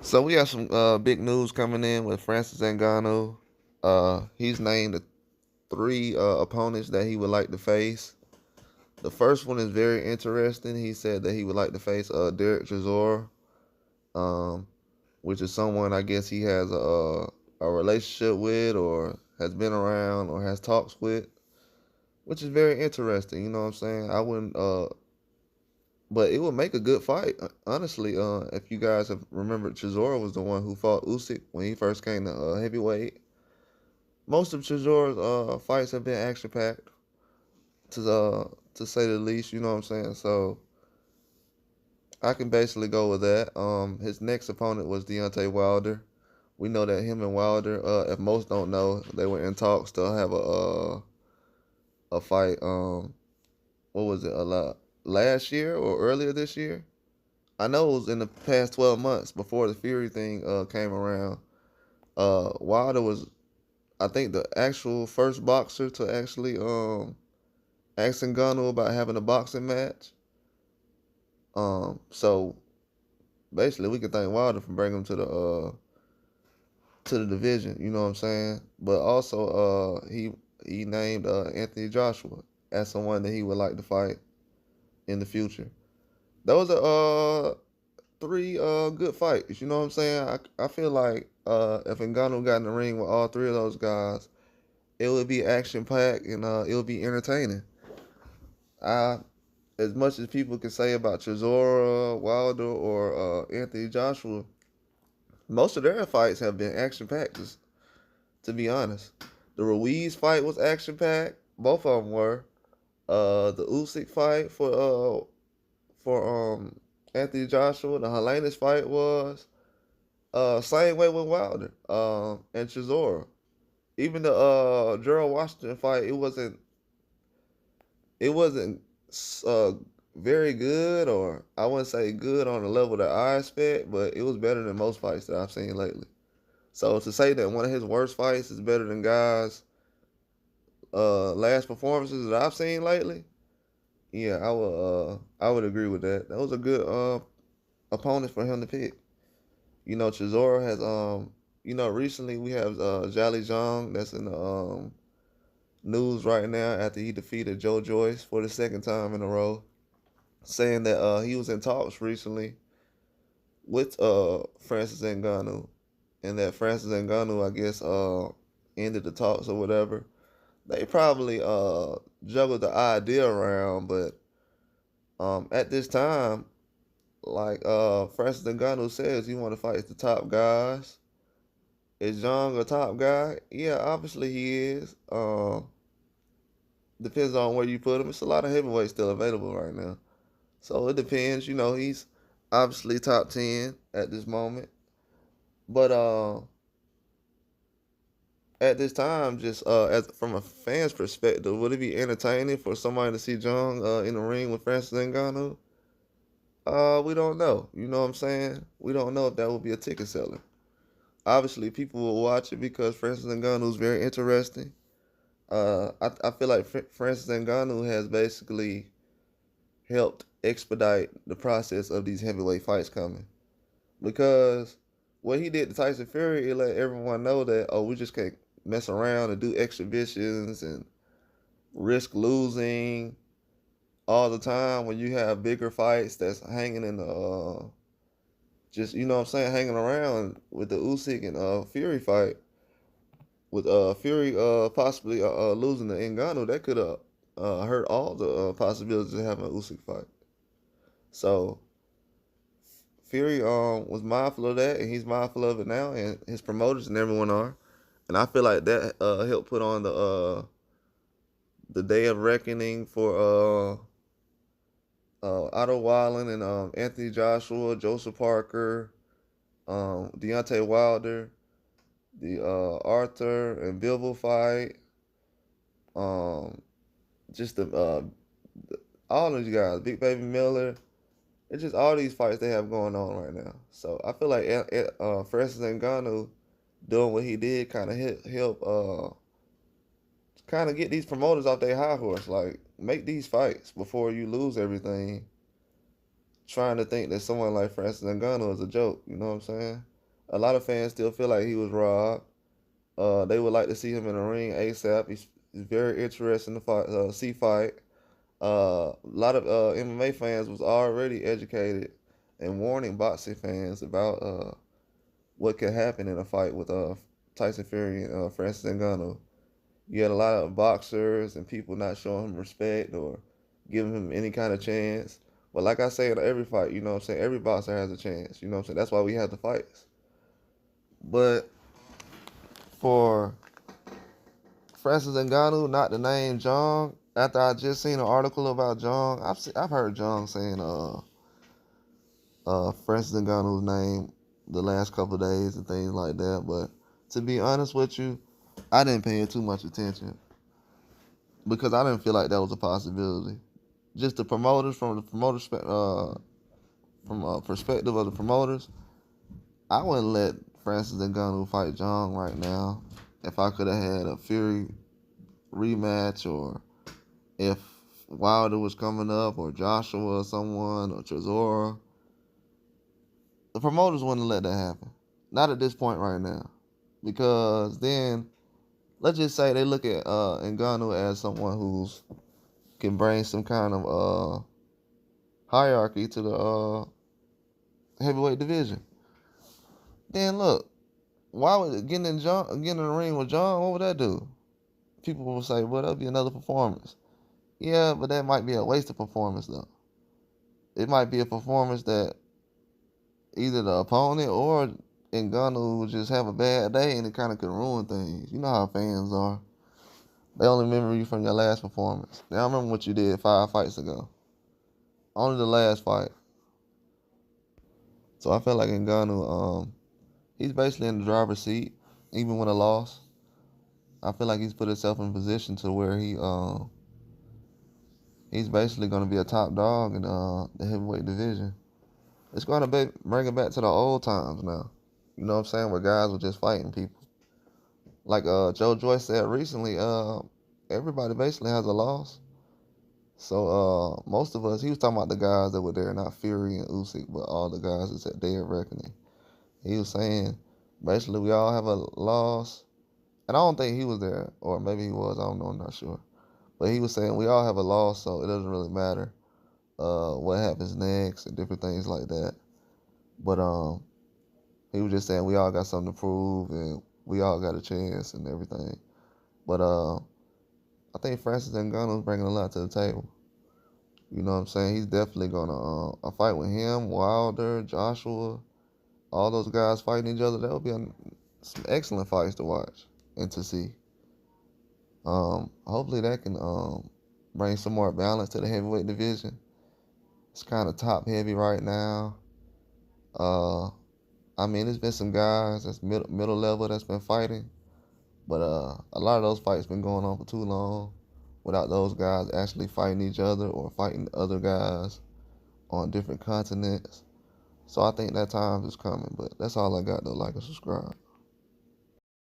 So we have some big news coming in with Francis Ngannou. He's named the three opponents that he would like to face. The first one is very interesting. He said that he would like to face Derek Chisora, um, which is someone I guess he has a relationship with, or has been around, or has talks with, which is very interesting. You know what I'm saying? I wouldn't, but it would make a good fight. Honestly, if you guys have remembered, Chisora was the one who fought Usyk when he first came to heavyweight. Most of Chisora's fights have been action packed, to say the least. You know what I'm saying? So I can basically go with that. His next opponent was Deontay Wilder. We know that him and Wilder, if most don't know, they were in talks to have a fight. What was it? A lot last year or earlier this year? I know it was in the past 12 months before the Fury thing came around. Wilder was, I think, the actual first boxer to actually ask Ngannou about having a boxing match. So basically, we can thank Wilder for bringing him to the division. You know what I'm saying? But also, he named Anthony Joshua as someone that he would like to fight in the future. Those are three good fights. You know what I'm saying? I feel like if Ngannou got in the ring with all three of those guys, it would be action packed and it would be entertaining. I As much as people can say about Chisora, Wilder, or Anthony Joshua, most of their fights have been action packed. To be honest, the Ruiz fight was action packed. Both of them were. The Usyk fight for Anthony Joshua, the Helenius fight was. Same way with Wilder and Chisora. Even the Gerald Washington fight, it wasn't uh, very good, or I wouldn't say good on the level that I expect, but it was better than most fights that I've seen lately. So to say that one of his worst fights is better than guys' last performances that I've seen lately, yeah, I would agree with that. That was a good opponent for him to pick. Chisora has recently we have Jolly Jong that's in the news right now after he defeated Joe Joyce for the second time in a row, saying that he was in talks recently with Francis Ngannou, and that Francis Ngannou, I guess, ended the talks or whatever. They probably juggled the idea around, but at this time, like Francis Ngannou says, he want to fight the top guys. Is Young a top guy? Yeah, obviously he is. Depends on where you put him. It's a lot of heavyweights still available right now. So it depends. He's obviously top 10 at this moment. But at this time, just as from a fan's perspective, would it be entertaining for somebody to see Jung in the ring with Francis Ngannou? We don't know. You know what I'm saying? We don't know if that would be a ticket seller. Obviously, people will watch it because Francis Ngannou is very interesting. I feel like Francis Ngannou has basically helped expedite the process of these heavyweight fights coming. Because what he did to Tyson Fury, it let everyone know that, we just can't mess around and do exhibitions and risk losing all the time when you have bigger fights that's hanging in the just, you know what I'm saying, hanging around with the Usyk and Fury fight. With Fury possibly losing to Ngannou, that could have hurt all the possibilities of having an Usyk fight. So Fury was mindful of that, and he's mindful of it now, and his promoters and everyone are. And I feel like that helped put on the day of reckoning for Otto Wallen and Anthony Joshua, Joseph Parker, Deontay Wilder, the Arthur and Bivol fight, um, just all these guys, Big Baby Miller. It's just all these fights they have going on right now. So I feel like Francis Ngannou doing what he did kind of help kind of get these promoters off their high horse. Like, make these fights before you lose everything. Trying to think that someone like Francis Ngannou is a joke. You know what I'm saying? A lot of fans still feel like he was robbed. They would like to see him in the ring ASAP. He's very interested in the fight, fight. A lot of MMA fans was already educated and warning boxing fans about what could happen in a fight with Tyson Fury and Francis Ngannou. You had a lot of boxers and people not showing him respect or giving him any kind of chance. But like I say in every fight, you know what I'm saying? Every boxer has a chance. You know what I'm saying? That's why we have the fights. But for Francis Ngannou not to name Jong, after I just seen an article about Jong, I've heard Jong saying Francis Ngannou's name the last couple of days and things like that. But to be honest with you, I didn't pay it too much attention because I didn't feel like that was a possibility. Just the promoters from the promoters from a perspective of the promoters, I wouldn't let Francis Ngannou fight Jong right now. If I could have had a Fury rematch, or if Wilder was coming up, or Joshua or someone, or Chisora, the promoters wouldn't let that happen. Not at this point right now. Because then, let's just say they look at Ngannou as someone who's can bring some kind of hierarchy to the heavyweight division. Then look, why would getting in the ring with John? What would that do? People will say, "Well, that'll be another performance." Yeah, but that might be a wasted performance though. It might be a performance that either the opponent or Ngannou would just have a bad day, and it kind of could ruin things. You know how fans are. They only remember you from your last performance. They don't remember what you did 5 fights ago. Only the last fight. So I feel like Ngannou, he's basically in the driver's seat, even with a loss. I feel like he's put himself in a position to where he's basically going to be a top dog in the heavyweight division. It's going to bring it back to the old times now. You know what I'm saying? Where guys were just fighting people. Like Joe Joyce said recently, everybody basically has a loss. So most of us, he was talking about the guys that were there, not Fury and Usyk, but all the guys that's at their reckoning. He was saying basically we all have a loss. And I don't think he was there, or maybe he was, I don't know, I'm not sure. But he was saying we all have a loss, so it doesn't really matter what happens next and different things like that. But he was just saying we all got something to prove and we all got a chance and everything. But I think Francis Ngannou's bringing a lot to the table. You know what I'm saying? He's definitely going to a fight with him, Wilder, Joshua, all those guys fighting each other. That would be some excellent fights to watch and to see. Hopefully that can bring some more balance to the heavyweight division. It's kind of top heavy right now. I mean, there's been some guys that's middle level that's been fighting, but a lot of those fights been going on for too long without those guys actually fighting each other or fighting other guys on different continents. So I think that time is coming. But that's all I got though. Like and subscribe.